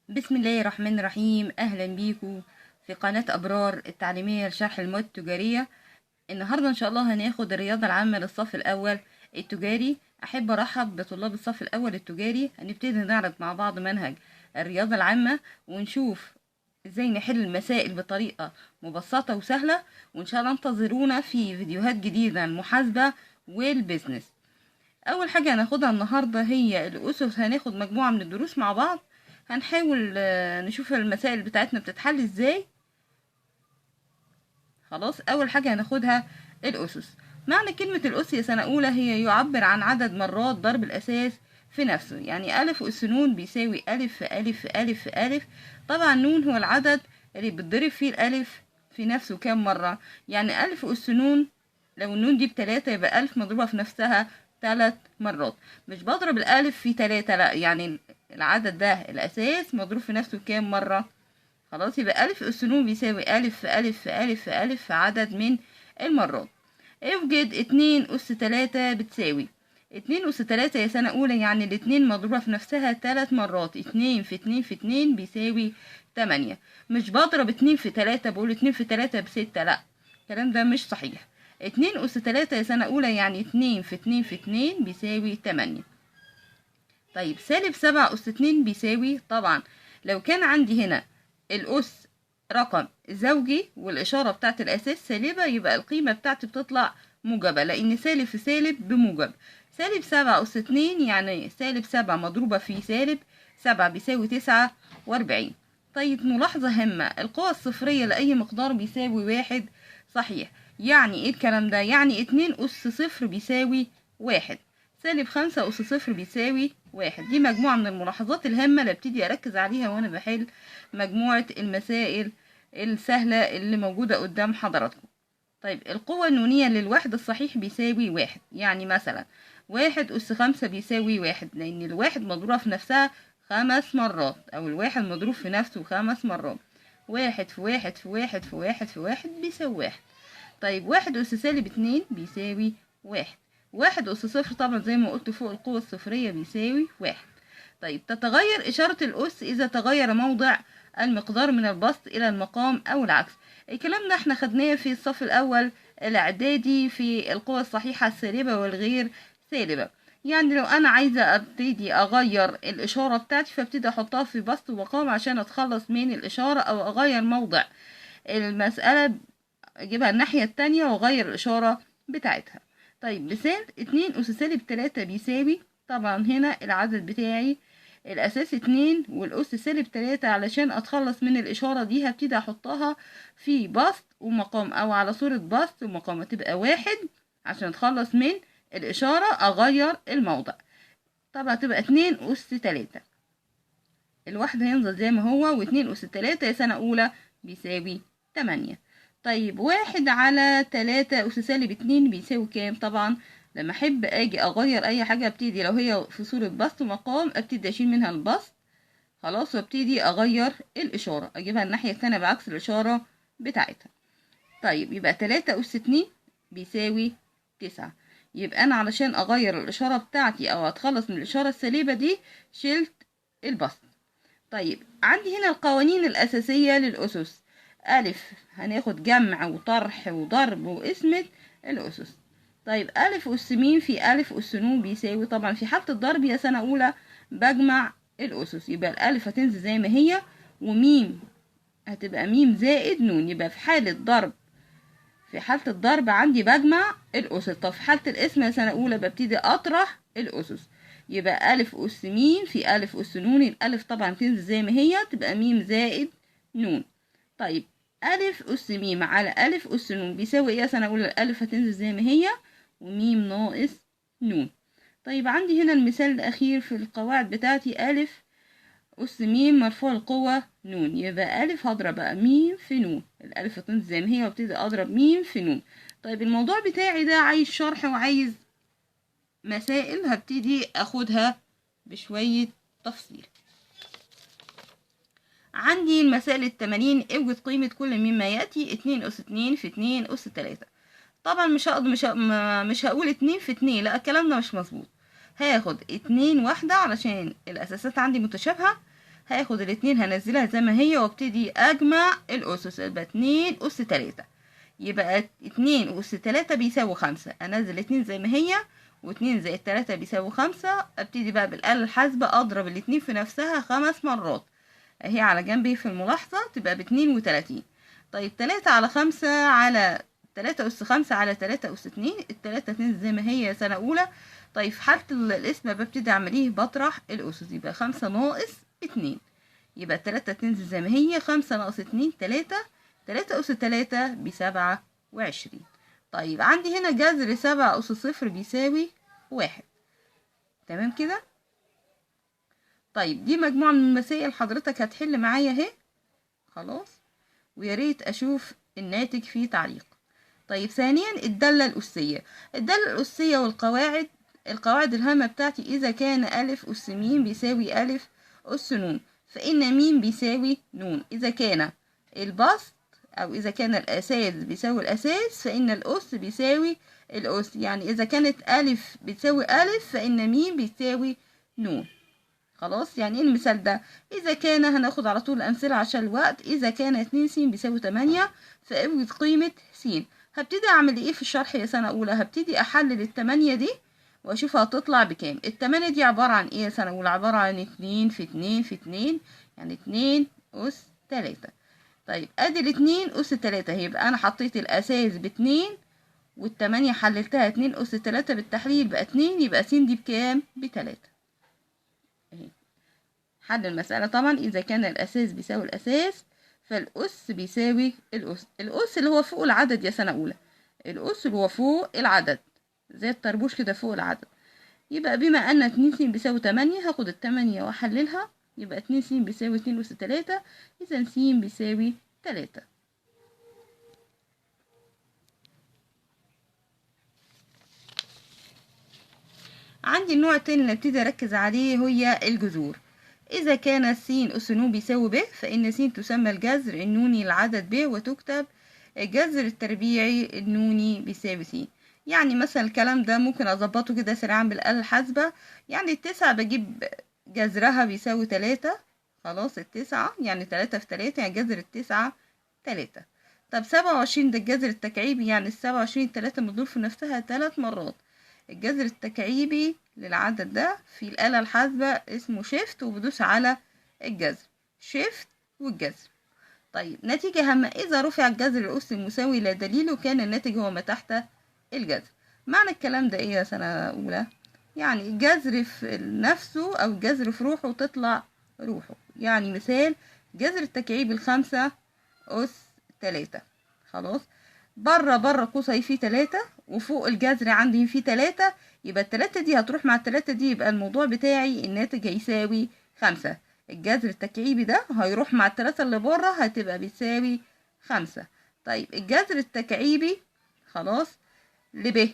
بسم الله الرحمن الرحيم. أهلا بيكم في قناة أبرار التعليمية لشرح المواد التجارية. النهاردة إن شاء الله هناخد الرياضة العامة للصف الأول التجاري. أحب أرحب بطلاب الصف الأول التجاري. هنبتدي نعرض مع بعض منهج الرياضة العامة ونشوف إزاي نحل المسائل بطريقة مبسطة وسهلة، وإن شاء الله انتظرونا في فيديوهات جديدة عن المحاسبة والبيزنس. اول حاجه هناخدها النهارده هي الاسس. هناخد مجموعه من الدروس مع بعض، هنحاول نشوف المسائل بتاعتنا بتتحل ازاي. خلاص، اول حاجه هناخدها الاسس. معنى كلمه الاس يا سنه اولى هي يعبر عن عدد مرات ضرب الاساس في نفسه. يعني الف اس ن بيساوي الف في الف في الف في الف. طبعا نون هو العدد اللي بتضرب فيه الالف في نفسه كام مره. يعني الف اس ن، لو النون دي بتلاتة يبقى ألف مضروبة في نفسها 3 مرات. مش بضرب الألف في 3، لا، يعني العدد ده الأساس مضروب في نفسه كام مرة. خلاص، يبقى ألف أس ن بيساوي ألف في ألف في ألف في ألف في عدد من المرات. اوجد 2 أس 3 بتساوي 2 أس 3 يا سنة أولى، يعني الاتنين مضروبة في نفسها 3 مرات. 2 في 2 في 2 بيساوي 8. مش بضرب 2 في 3 بقول 2 في 3 ب6، لا، الكلام ده مش صحيح. 2 أس 3 يا سنة أولى يعني 2 في 2 في 2 بيساوي 8. طيب -7 أس 2 بيساوي، طبعا لو كان عندي هنا الأس رقم زوجي والإشارة بتاعت الأساس سالبة، يبقى القيمة بتاعتي بتطلع موجبة، لأن سالب في سالب بموجب. -7 أس 2 يعني -7 مضروبة في -7 بيساوي 49. طيب ملاحظة هامة، القوة الصفرية لأي مقدار بيساوي 1 صحيح. يعني ايه الكلام ده؟ يعني 2 أس 0 بيساوي 1، -5 أس 0 بيساوي 1. دي مجموعة من الملاحظات الهامة اللي ابتدي أركز عليها وأنا بحل مجموعة المسائل السهلة اللي موجودة قدام حضراتكم. طيب القوة النونية للواحد الصحيح بيساوي 1. يعني مثلا 1 أس 5 بيساوي 1، لأن الواحد مضروبة في نفسها 5 مرات، أو الواحد مضروب في نفسه 5 مرات. 1 في 1 في 1 في 1 في 1 بيساوي 1. طيب 1 أس -2 بيساوي 1. 1 أس 0 طبعا زي ما قلت فوق القوة الصفرية بيساوي 1. طيب تتغير إشارة الأس إذا تغير موضع المقدار من البسط إلى المقام أو العكس. الكلام ده احنا خدناه في الصف الأول الإعدادي في القوى الصحيحة السالبة والغير سالبة. يعني لو أنا عايزة أبتدي أغير الإشارة بتاعتي فابتدي أحطها في بسط ومقام عشان أتخلص من الإشارة، أو أغير موضع المسألة أجيبها الناحية التانية وأغير الإشارة بتاعتها. طيب مثال 2 أس -3 بيساوي، طبعا هنا العدد بتاعي الأساس 2 والأس -3. علشان أتخلص من الإشارة دي هبتدي أحطها في بسط ومقام، أو على صورة بسط ومقام، تبقى 1 عشان أتخلص من الإشارة أغير الموضع. طبعا تبقى 2 أس 3. الواحد هينزل زي ما هو، و2 أس 3 يا سنة أولى بيساوي 8. طيب 1/3 أس -2 بيساوي كام؟ طبعا لما أحب أجي أغير أي حاجة ابتدي، لو هي في صورة بسط ومقام ابتدي أشيل منها البسط، خلاص، وابتدي أغير الإشارة أجيبها الناحية التانية بعكس الإشارة بتاعتها. طيب يبقى 3 أس 2 بيساوي 9. يبقى أنا علشان أغير الإشارة بتاعتي أو أتخلص من الإشارة السالبة دي شلت البسط. طيب عندي هنا القوانين الأساسية للأسس. ألف هناخد جمع وطرح وضرب وقسمة الأسس. طيب أ أس م في أ أس ن بيساوي، طبعا في حالة الضرب يا سنة أولى بجمع الأسس، يبقى الألف هتنزل زي ما هي، وميم هتبقى ميم زائد نون. يبقى في حالة ضرب، في حالة الضرب عندي بجمع الأسس. طب في حالة القسمة يا سنة أولى ببتدي أطرح الأسس، يبقى أ أس م في أ أس ن. الألف طبعا تنزل زي ما هي تبقى م زائد ن. طيب أ أس م على أ أس ن بيساوي ايه يا سنة أولى؟ الألف هتنزل زي ما هي وم ناقص ن. طيب عندي هنا المثال الأخير في القواعد بتاعتي، أ أس م مرفوع القوة ن، يبقى ألف هضرب بقى م في ن، الألف هتنزل زي ما هي وابتدي أضرب م في ن. طيب الموضوع بتاعي ده عايز شرح وعايز مسائل، هبتدي أخدها بشوية تفصيل. عندي المسائل التمارين. اوجد قيمة كل مما يأتي. 2 أس 2 في 2 أس 3. طبعا مش هقول 2 في 2، لا، الكلام ده مش مظبوط. هاخد 2 واحدة علشان الأساسات عندي متشابهة، هاخد الاتنين هنزلها زي ما هي وابتدي اجمع الاسس، يبقى 2 أس 3. يبقى 2 أس 3 بيساوي 5. انزل 2 زي ما هي، و2 زائد 3 بيساوي 5. ابتدي بقى بالآلة الحاسبة اضرب الاتنين في نفسها 5 مرات اهي على جنبي في الملاحظة، تبقى ب32. طيب 3 على 5 على 3 أس 5 على 3 أس 2، التلاتة 2 زي ما هي سنة أولى. طيب في حالة القسمة ببتدي أعمل إيه؟ بطرح الأسس، يبقى 5 ناقص 2. يبقى 3 تنزل زي ما هي، 5 ناقص 2 3. 3 أس 3 ب27. طيب عندي هنا جذر 7 أس 0 بيساوي 1. تمام كده؟ طيب دي مجموعة من المسائل حضرتك هتحل معايا اهي، خلاص، ويا ريت أشوف الناتج فيه تعليق. طيب ثانيا الدالة الأسية. الدالة الأسية القواعد الهامة بتاعتي، إذا كان ألف أس م بيساوي ألف أس ن، فإن م بيساوي ن. إذا كان البسط أو إذا كان الأساس بيساوي الأساس، فإن الأس بيساوي الأس. يعني إذا كانت ألف بتساوي ألف، فإن م بيساوي ن. خلاص، يعني ايه المثال ده؟ إذا كان، هناخد على طول الأمثلة عشان الوقت. إذا كان 2 س بيساوي 8، فأوجد قيمة س. هبتدي أعمل إيه في الشرح يا سنة أولى؟ هبتدي أحلل ال8 دي وأشوف هتطلع بكام. ال8 دي عبارة عن إيه يا سنة أولى؟ عبارة عن 2 في 2 في 2، يعني 2 أس 3. طيب أدي 2 أس 3، هيبقى أنا حطيت الأساس ب2 وال8 حللتها 2 أس 3 بالتحليل بقى 2، يبقى س دي بكام؟ ب3. حل المسألة طبعا إذا كان الأساس بيساوي الأساس، فالأس بيساوي الأس. الأس اللي هو فوق العدد يا سنة أولى، الأس اللي هو فوق العدد زي الطربوش كده فوق العدد. يبقى بما أن 2 س بيساوي 8، هاخد ال8 وأحللها، يبقى 2 س بيساوي 2 أس 3، إذا س بيساوي 3. عندي النوع التاني اللي ابتدي أركز عليه هي الجذور. إذا كان س أس ن بيساوي ب، فإن س تسمى الجذر النوني للعدد ب، وتكتب الجذر التربيعي النوني بيساوي س. يعني مثلا الكلام ده ممكن أظبطه كده سريعا بالآلة الحاسبة. يعني 9 بجيب جذرها بيساوي 3. خلاص، 9 يعني 3 في 3، يعني جذر 9 3. طب 27 ده الجذر التكعيبي، يعني 27 3 مضروب في نفسها 3 مرات. الجذر التكعيبي للعدد ده في الآلة الحاسبة اسمه شيفت، وبدوس على الجذر شيفت والجذر. طيب نتيجة هامة، إذا رفع الجذر الأس المساوي لا دليل، وكان الناتج هو ما تحت الجذر. معنى الكلام ده إيه يا سنة أولى؟ يعني الجذر في نفسه أو الجذر في روحه تطلع روحه. يعني مثال جذر التكعيبي 5 أس 3. خلاص، بره قوسي فيه 3، وفوق الجذر عندي فيه 3، يبقى ال3 دي هتروح مع ال3 دي، يبقى الموضوع بتاعي الناتج هيساوي 5. الجذر التكعيبي ده هيروح مع ال3 اللي بره، هتبقى بتساوي 5. طيب الجذر التكعيبي خلاص لب،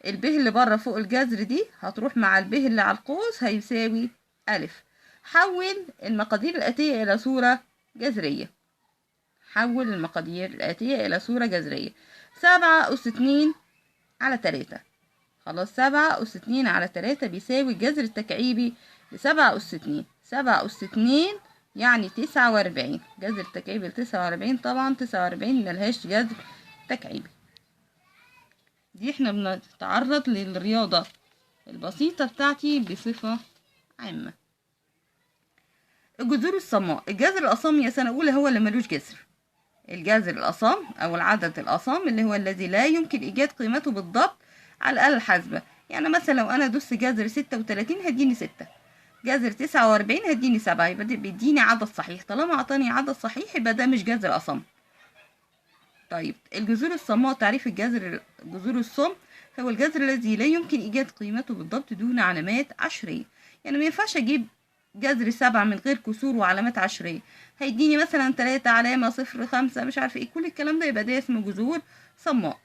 الب اللي بره فوق الجذر دي هتروح مع الب اللي على القوس، هيساوي ألف. حول المقادير الآتية إلى صورة جذرية. حول المقادير الآتية إلى صورة جذرية. 7 أس 2 على 3. خلاص، 7 أس 2 على 3 بيساوي الجذر التكعيبي ل7 أس 2. 7 أس 2 يعني 49. جذر التكعيبي ل49، طبعا 49 ملهاش جذر تكعيبي. دي احنا بنتعرض للرياضة البسيطة بتاعتي بصفة عامة. الجذور الصماء. الجذر الأصم يا سنة أولى هو اللي ملوش جذر. الجذر الأصم أو العدد الأصم اللي هو الذي لا يمكن إيجاد قيمته بالضبط على الآلة الحاسبة. يعني مثلا لو أنا دوست جذر 36 هديني 6، جذر 49 هديني 7، يبقى بيديني عدد صحيح. طالما أعطاني عدد صحيح يبقى ده مش جذر أصم. طيب الجذور الصماء، تعريف الجذر الصم هو الجذر الذي لا يمكن إيجاد قيمته بالضبط دون علامات عشرية. يعني ما ينفعش أجيب جذر 7 من غير كسور وعلامات عشرية، هيديني مثلا 3 علامة 0 5 مش عارفة ايه، كل الكلام ده يبقى ده اسمه جذور صماء.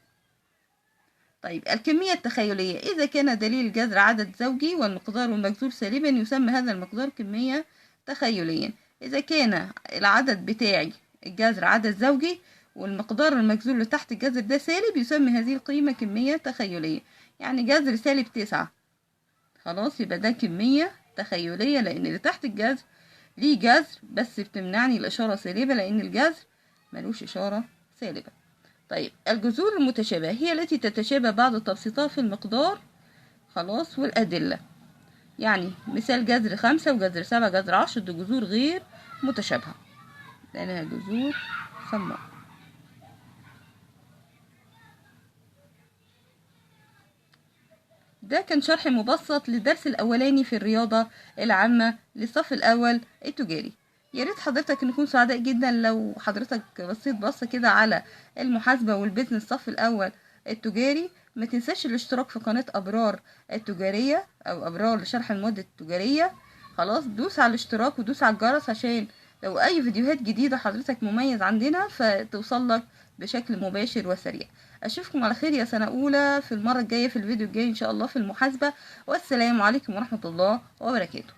طيب الكمية التخيلية. إذا كان دليل الجذر عدد زوجي والمقدار والمجذور سالبا، يسمى هذا المقدار كمية تخيليا. إذا كان العدد بتاعي الجذر عدد زوجي والمقدار المجذور اللي تحت الجذر ده سالب، يسمى هذه القيمة كمية تخيلية. يعني جذر -9، خلاص، يبقى ده كمية تخيلية، لأن اللي تحت الجذر ليه جذر بس بتمنعني الإشارة سالبة، لأن الجذر ملوش إشارة سالبة. طيب الجذور المتشابهة هي التي تتشابه بعض تبسيطها في المقدار خلاص والأدلة. يعني مثال جذر 5 وجذر 7 جذر 10 دي جذور غير متشابهة لأنها جذور صماء. ده كان شرح مبسط للدرس الأولاني في الرياضة العامة للصف الأول التجاري. يا ريت حضرتك نكون سعداء جدا لو حضرتك بصيت بصة كده على المحاسبة والبيزنس الصف الأول التجاري. ما تنساش الاشتراك في قناة أبرار التجارية أو أبرار لشرح المواد التجارية. خلاص دوس على الاشتراك ودوس على الجرس عشان لو أي فيديوهات جديدة حضرتك مميز عندنا فتوصلك بشكل مباشر وسريع. اشوفكم على خير يا سنة اولى في المرة الجاية في الفيديو الجاي ان شاء الله في المحاسبة، والسلام عليكم ورحمة الله وبركاته.